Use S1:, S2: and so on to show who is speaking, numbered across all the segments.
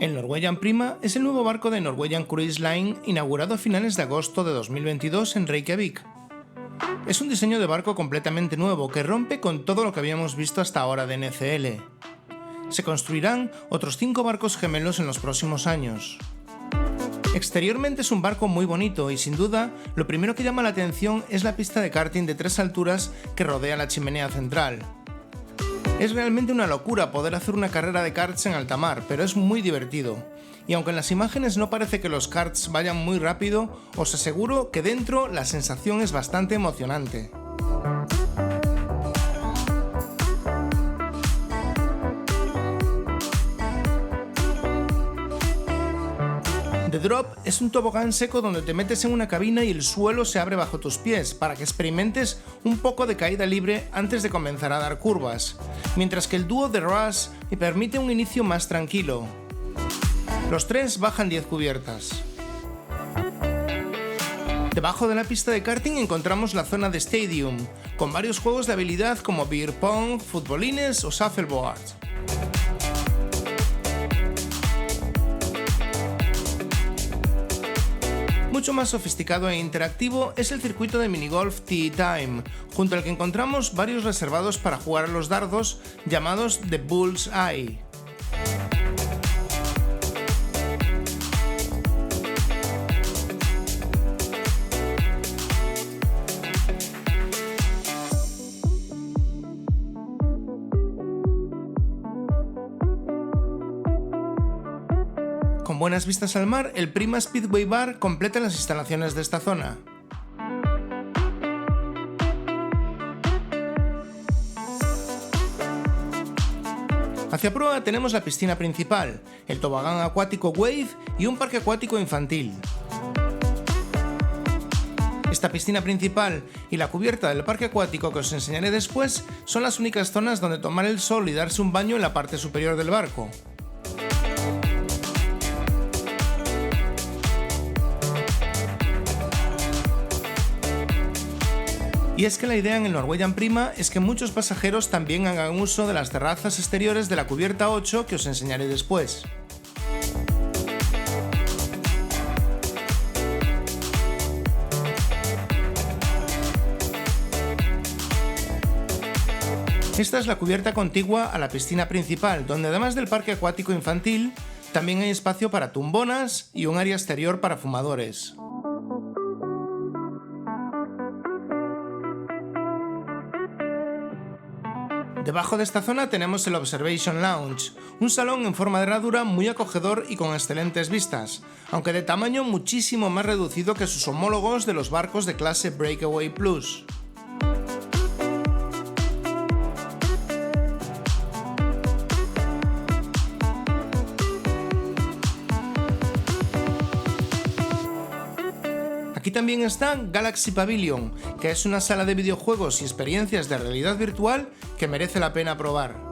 S1: El Norwegian Prima es el nuevo barco de Norwegian Cruise Line inaugurado a finales de agosto de 2022 en Reykjavik. Es un diseño de barco completamente nuevo que rompe con todo lo que habíamos visto hasta ahora de NCL. Se construirán otros 5 barcos gemelos en los próximos años. Exteriormente es un barco muy bonito y sin duda lo primero que llama la atención es la pista de karting de 3 alturas que rodea la chimenea central. Es realmente una locura poder hacer una carrera de karts en alta mar, pero es muy divertido. Y aunque en las imágenes no parece que los karts vayan muy rápido, os aseguro que dentro la sensación es bastante emocionante. The Drop es un tobogán seco donde te metes en una cabina y el suelo se abre bajo tus pies para que experimentes un poco de caída libre antes de comenzar a dar curvas, mientras que el dúo The Rush permite un inicio más tranquilo. Los 3 bajan 10 cubiertas. Debajo de la pista de karting encontramos la zona de Stadium, con varios juegos de habilidad como beer pong, futbolines o shuffleboard. Mucho más sofisticado e interactivo es el circuito de minigolf Tea Time, junto al que encontramos varios reservados para jugar a los dardos llamados The Bull's Eye. Con buenas vistas al mar, el Prima Speedway Bar completa las instalaciones de esta zona. Hacia proa tenemos la piscina principal, el tobogán acuático Wave y un parque acuático infantil. Esta piscina principal y la cubierta del parque acuático que os enseñaré después son las únicas zonas donde tomar el sol y darse un baño en la parte superior del barco. Y es que la idea en el Norwegian Prima es que muchos pasajeros también hagan uso de las terrazas exteriores de la cubierta 8 que os enseñaré después. Esta es la cubierta contigua a la piscina principal, donde además del parque acuático infantil, también hay espacio para tumbonas y un área exterior para fumadores. Debajo de esta zona tenemos el Observation Lounge, un salón en forma de herradura muy acogedor y con excelentes vistas, aunque de tamaño muchísimo más reducido que sus homólogos de los barcos de clase Breakaway Plus. Aquí también está Galaxy Pavilion, que es una sala de videojuegos y experiencias de realidad virtual que merece la pena probar.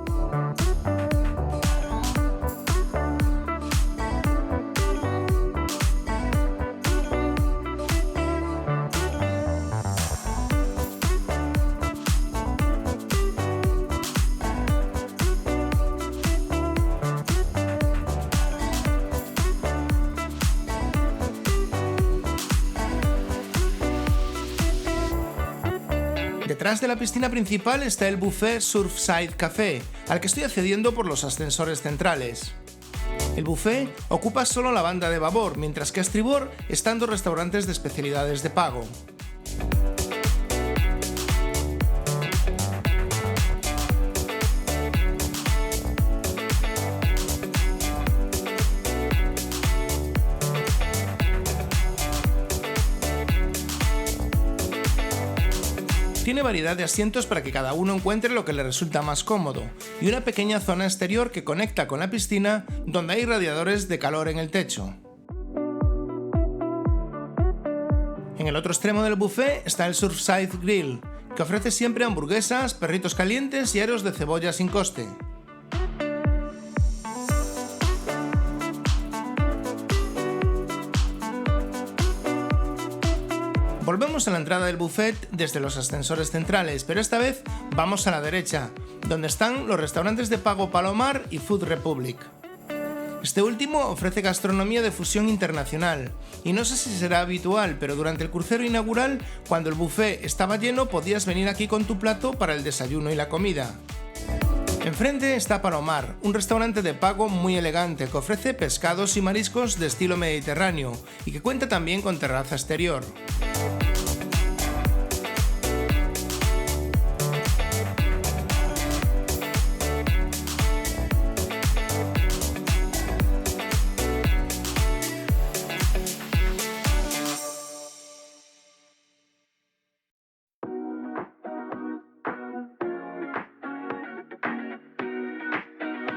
S1: Detrás de la piscina principal está el buffet Surfside Café, al que estoy accediendo por los ascensores centrales. El buffet ocupa solo la banda de babor, mientras que a estribor están 2 restaurantes de especialidades de pago. Tiene variedad de asientos para que cada uno encuentre lo que le resulta más cómodo, y una pequeña zona exterior que conecta con la piscina donde hay radiadores de calor en el techo. En el otro extremo del buffet está el Surfside Grill, que ofrece siempre hamburguesas, perritos calientes y aros de cebolla sin coste. Volvemos a la entrada del buffet desde los ascensores centrales, pero esta vez vamos a la derecha, donde están los restaurantes de pago Palomar y Food Republic. Este último ofrece gastronomía de fusión internacional, y no sé si será habitual, pero durante el crucero inaugural, cuando el buffet estaba lleno, podías venir aquí con tu plato para el desayuno y la comida. Enfrente está Palomar, un restaurante de pago muy elegante que ofrece pescados y mariscos de estilo mediterráneo y que cuenta también con terraza exterior.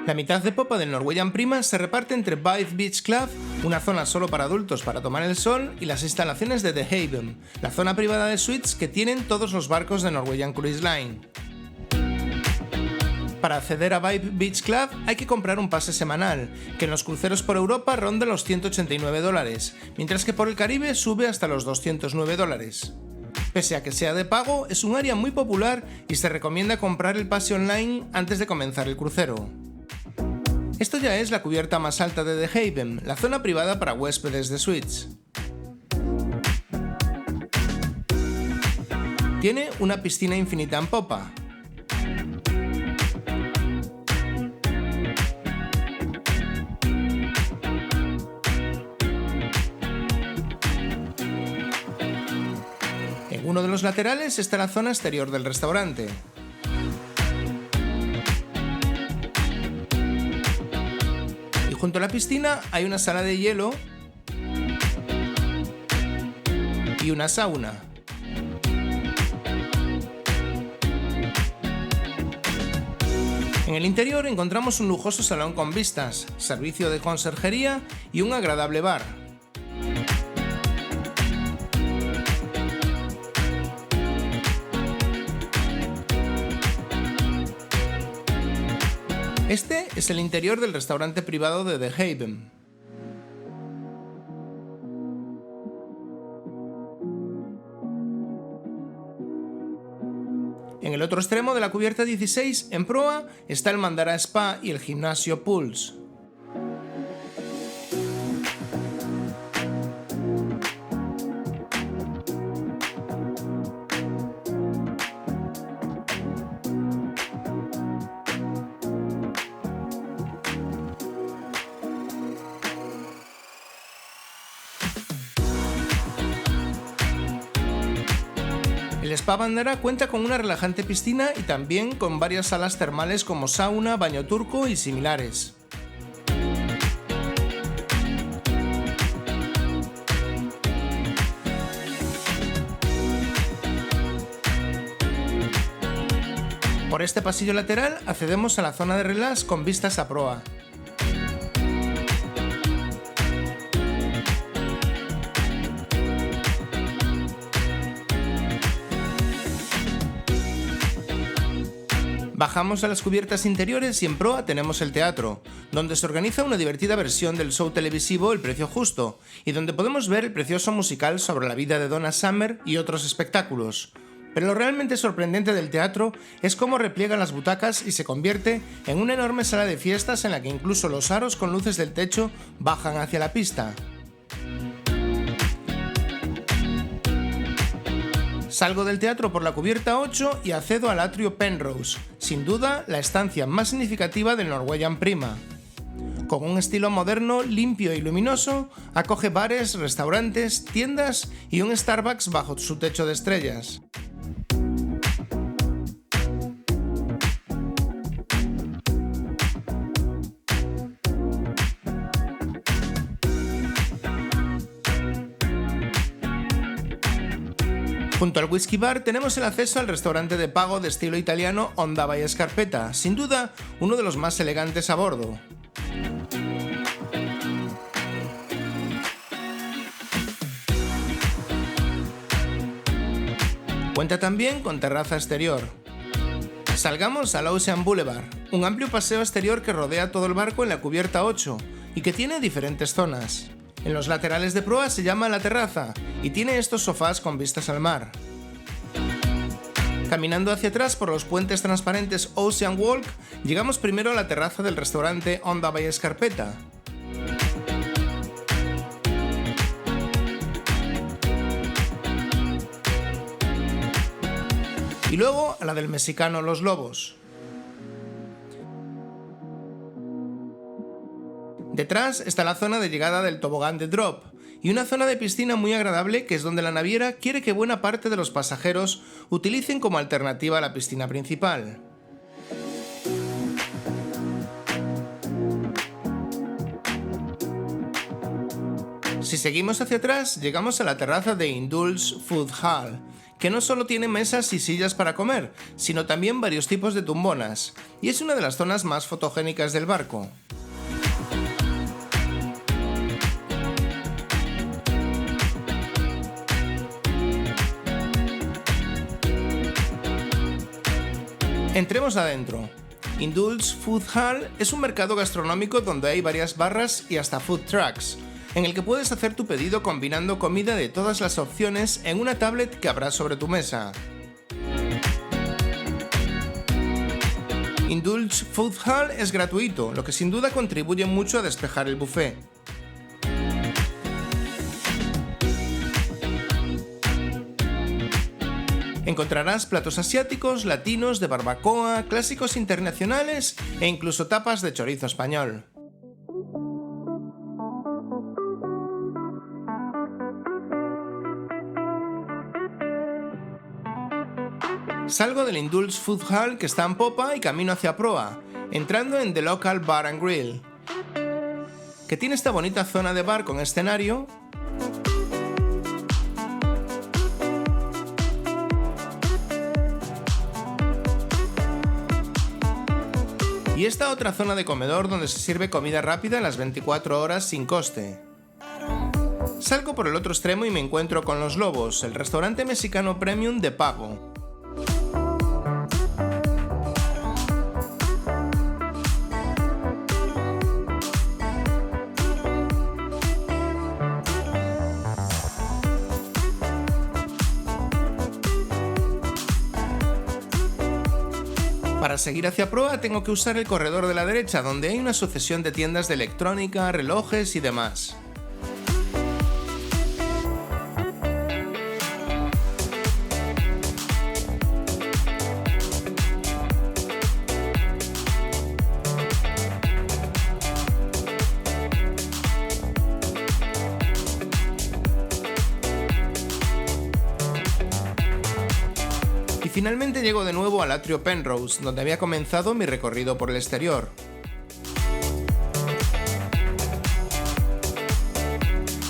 S1: La mitad de popa del Norwegian Prima se reparte entre Vive Beach Club, una zona solo para adultos para tomar el sol, y las instalaciones de The Haven, la zona privada de suites que tienen todos los barcos de Norwegian Cruise Line. Para acceder a Vive Beach Club hay que comprar un pase semanal, que en los cruceros por Europa ronda los $189, mientras que por el Caribe sube hasta los $209. Pese a que sea de pago, es un área muy popular y se recomienda comprar el pase online antes de comenzar el crucero. Esto ya es la cubierta más alta de The Haven, la zona privada para huéspedes de suites. Tiene una piscina infinita en popa. En uno de los laterales está la zona exterior del restaurante. Junto a la piscina hay una sala de hielo y una sauna. En el interior encontramos un lujoso salón con vistas, servicio de conserjería y un agradable bar. Este es el interior del restaurante privado de The Haven. En el otro extremo de la cubierta 16, en proa, está el Mandara Spa y el gimnasio Pulse. El Spa Bandara cuenta con una relajante piscina y también con varias salas termales como sauna, baño turco y similares. Por este pasillo lateral accedemos a la zona de relax con vistas a proa. Bajamos a las cubiertas interiores y en proa tenemos el teatro, donde se organiza una divertida versión del show televisivo El Precio Justo, y donde podemos ver el precioso musical sobre la vida de Donna Summer y otros espectáculos. Pero lo realmente sorprendente del teatro es cómo repliegan las butacas y se convierte en una enorme sala de fiestas en la que incluso los aros con luces del techo bajan hacia la pista. Salgo del teatro por la cubierta 8 y accedo al atrio Penrose, sin duda la estancia más significativa del Norwegian Prima. Con un estilo moderno, limpio y luminoso, acoge bares, restaurantes, tiendas y un Starbucks bajo su techo de estrellas. Junto al whisky bar tenemos el acceso al restaurante de pago de estilo italiano Ondava y Scarpetta, sin duda uno de los más elegantes a bordo. Cuenta también con terraza exterior. Salgamos al Ocean Boulevard, un amplio paseo exterior que rodea todo el barco en la cubierta 8 y que tiene diferentes zonas. En los laterales de proa se llama La Terraza y tiene estos sofás con vistas al mar. Caminando hacia atrás por los puentes transparentes Ocean Walk, llegamos primero a la terraza del restaurante Onda by Escarpeta. Y luego a la del mexicano Los Lobos. Detrás está la zona de llegada del tobogán de Drop y una zona de piscina muy agradable que es donde la naviera quiere que buena parte de los pasajeros utilicen como alternativa a la piscina principal. Si seguimos hacia atrás, llegamos a la terraza de Indulge Food Hall, que no solo tiene mesas y sillas para comer, sino también varios tipos de tumbonas, y es una de las zonas más fotogénicas del barco. Entremos adentro. Indulge Food Hall es un mercado gastronómico donde hay varias barras y hasta food trucks, en el que puedes hacer tu pedido combinando comida de todas las opciones en una tablet que habrá sobre tu mesa. Indulge Food Hall es gratuito, lo que sin duda contribuye mucho a despejar el buffet. Encontrarás platos asiáticos, latinos, de barbacoa, clásicos internacionales e incluso tapas de chorizo español. Salgo del Indulge Food Hall que está en popa y camino hacia proa, entrando en The Local Bar and Grill, que tiene esta bonita zona de bar con escenario y esta otra zona de comedor donde se sirve comida rápida las 24 horas sin coste. Salgo por el otro extremo y me encuentro con Los Lobos, el restaurante mexicano premium de pago. Para seguir hacia proa tengo que usar el corredor de la derecha, donde hay una sucesión de tiendas de electrónica, relojes y demás. Y finalmente llego de nuevo al atrio Penrose, donde había comenzado mi recorrido por el exterior.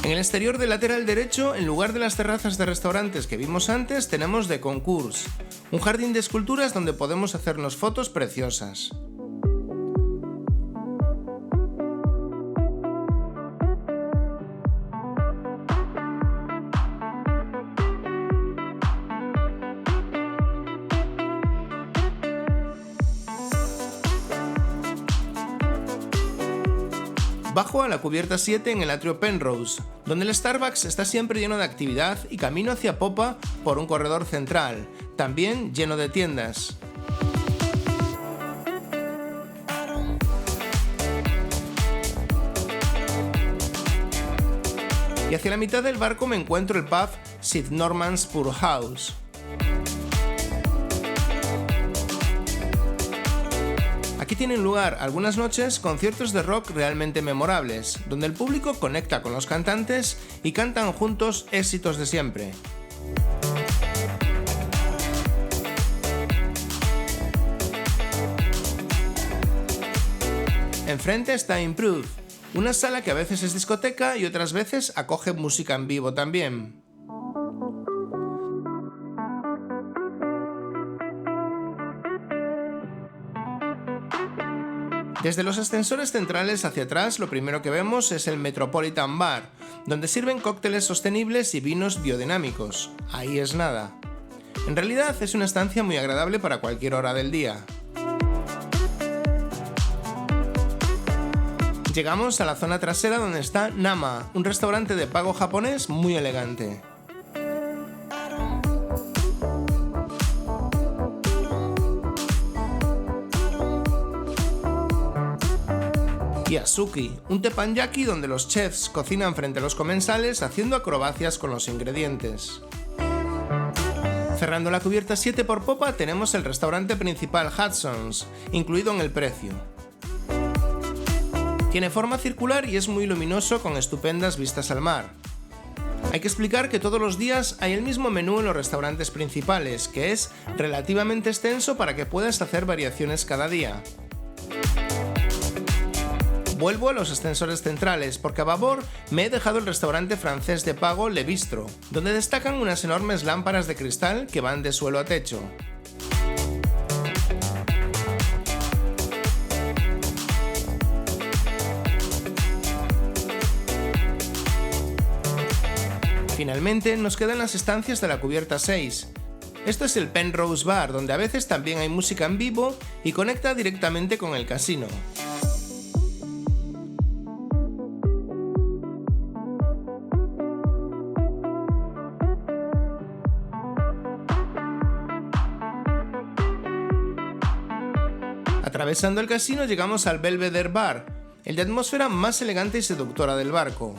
S1: En el exterior del lateral derecho, en lugar de las terrazas de restaurantes que vimos antes, tenemos The Concourse, un jardín de esculturas donde podemos hacernos fotos preciosas. Bajo a la cubierta 7 en el atrio Penrose, donde el Starbucks está siempre lleno de actividad y camino hacia popa por un corredor central, también lleno de tiendas. Y hacia la mitad del barco me encuentro el pub Sid Norman's Pure House. Aquí tienen lugar algunas noches conciertos de rock realmente memorables, donde el público conecta con los cantantes y cantan juntos éxitos de siempre. Enfrente está Improve, una sala que a veces es discoteca y otras veces acoge música en vivo también. Desde los ascensores centrales hacia atrás, lo primero que vemos es el Metropolitan Bar, donde sirven cócteles sostenibles y vinos biodinámicos. Ahí es nada. En realidad es una estancia muy agradable para cualquier hora del día. Llegamos a la zona trasera donde está Nama, un restaurante de pago japonés muy elegante. Y Azuki, un teppanyaki donde los chefs cocinan frente a los comensales haciendo acrobacias con los ingredientes. Cerrando la cubierta 7 por popa tenemos el restaurante principal Hudson's, incluido en el precio. Tiene forma circular y es muy luminoso con estupendas vistas al mar. Hay que explicar que todos los días hay el mismo menú en los restaurantes principales, que es relativamente extenso para que puedas hacer variaciones cada día. Vuelvo a los ascensores centrales, porque a babor me he dejado el restaurante francés de pago Le Bistro, donde destacan unas enormes lámparas de cristal que van de suelo a techo. Finalmente nos quedan las estancias de la cubierta 6. Esto es el Penrose Bar, donde a veces también hay música en vivo y conecta directamente con el casino. Atravesando el casino llegamos al Belvedere Bar, el de atmósfera más elegante y seductora del barco.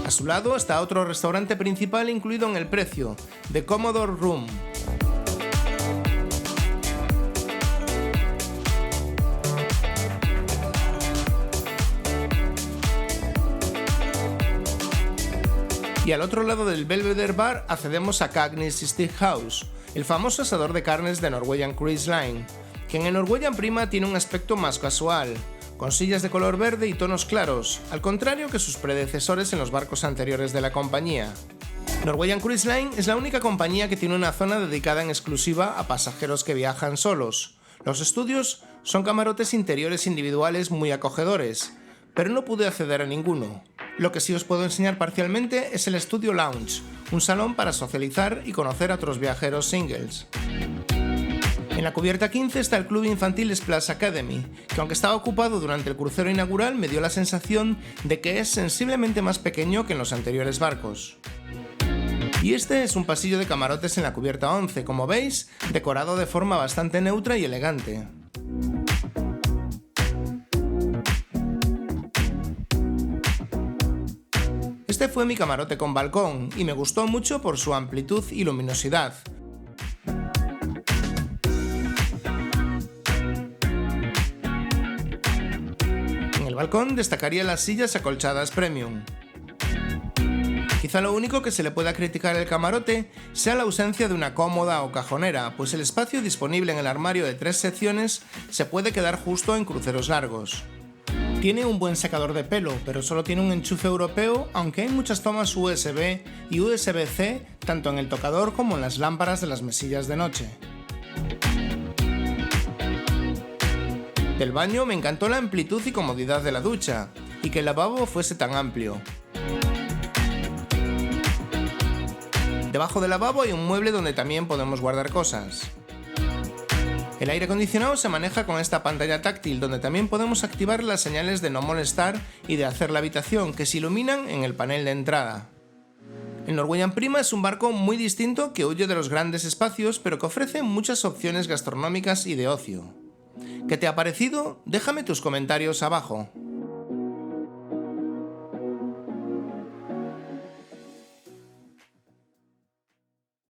S1: A su lado está otro restaurante principal incluido en el precio, The Commodore Room. Y al otro lado del Belvedere Bar accedemos a Cagney's Steakhouse, el famoso asador de carnes de Norwegian Cruise Line, que en el Norwegian Prima tiene un aspecto más casual, con sillas de color verde y tonos claros, al contrario que sus predecesores en los barcos anteriores de la compañía. Norwegian Cruise Line es la única compañía que tiene una zona dedicada en exclusiva a pasajeros que viajan solos. Los estudios son camarotes interiores individuales muy acogedores, pero no pude acceder a ninguno. Lo que sí os puedo enseñar parcialmente es el Studio Lounge, un salón para socializar y conocer a otros viajeros singles. En la cubierta 15 está el club infantil Splash Academy, que aunque estaba ocupado durante el crucero inaugural me dio la sensación de que es sensiblemente más pequeño que en los anteriores barcos. Y este es un pasillo de camarotes en la cubierta 11, como veis, decorado de forma bastante neutra y elegante. Este fue mi camarote con balcón y me gustó mucho por su amplitud y luminosidad. En el balcón destacaría las sillas acolchadas premium. Quizá lo único que se le pueda criticar al camarote sea la ausencia de una cómoda o cajonera, pues el espacio disponible en el armario de 3 secciones se puede quedar justo en cruceros largos. Tiene un buen secador de pelo, pero solo tiene un enchufe europeo, aunque hay muchas tomas USB y USB-C tanto en el tocador como en las lámparas de las mesillas de noche. Del baño me encantó la amplitud y comodidad de la ducha, y que el lavabo fuese tan amplio. Debajo del lavabo hay un mueble donde también podemos guardar cosas. El aire acondicionado se maneja con esta pantalla táctil donde también podemos activar las señales de no molestar y de hacer la habitación que se iluminan en el panel de entrada. El Norwegian Prima es un barco muy distinto que huye de los grandes espacios pero que ofrece muchas opciones gastronómicas y de ocio. ¿Qué te ha parecido? Déjame tus comentarios abajo.